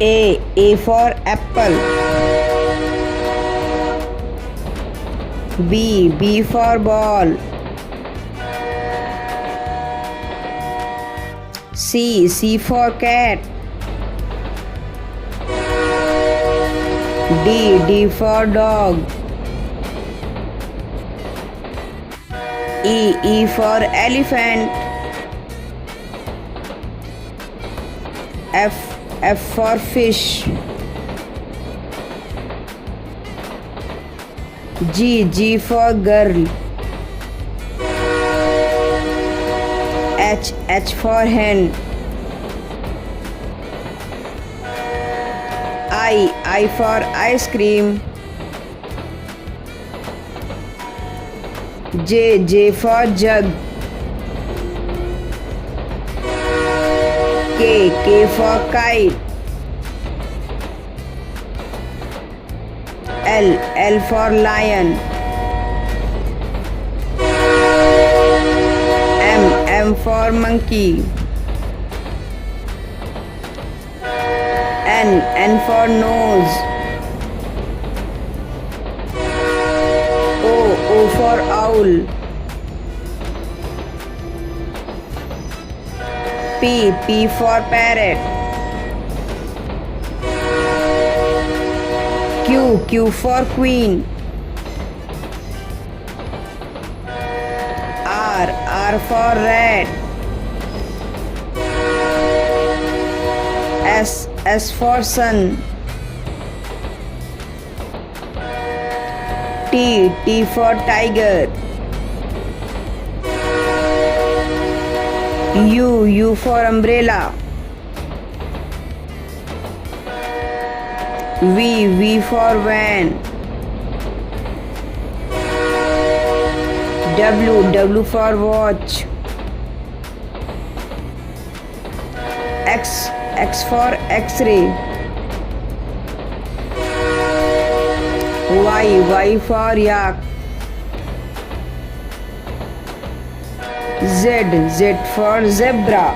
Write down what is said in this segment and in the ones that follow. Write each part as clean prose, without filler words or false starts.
A for apple. B for ball. C for cat. D for dog. E for elephant. F for fish. G for girl. H for hen. I for ice cream. J for jug. K for kite. L for lion. M for monkey. N for nose. O for owl. P for parrot. Q for queen. R for rat. S for sun. T for tiger. U for umbrella. V for van. W for watch. X for X-ray. Y for yak. Z for zebra.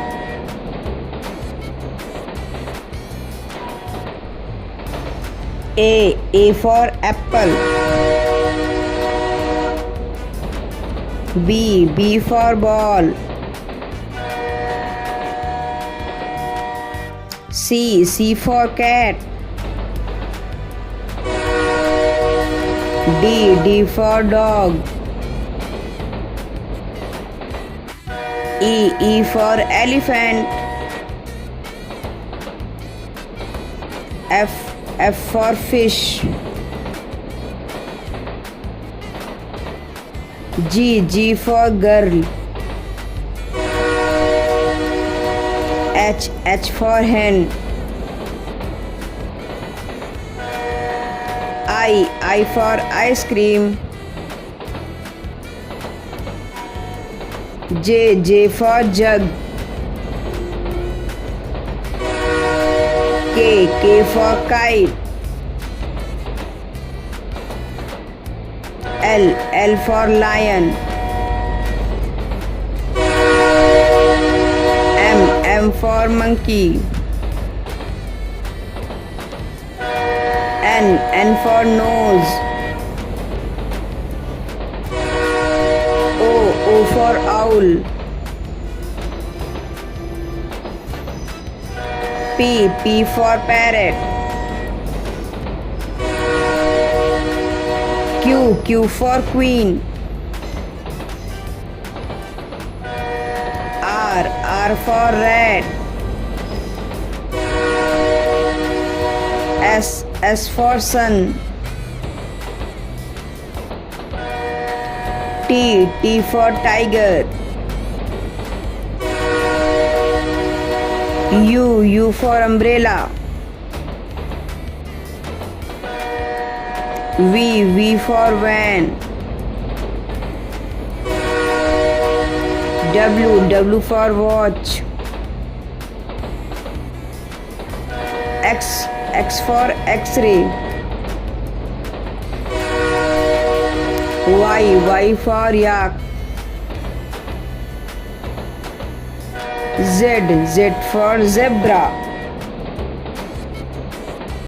A for apple. B for ball. C for cat. D for dog. E for elephant. F for fish. G for girl. H for hen. I for ice cream. J for jug. K for kite. L for lion. M for monkey. N for nose. O for owl. P for parrot. Q for queen. R for rat. S for sun. T for tiger. U for umbrella. V for van. W for watch. X for X-ray. Y for yak. Z for zebra.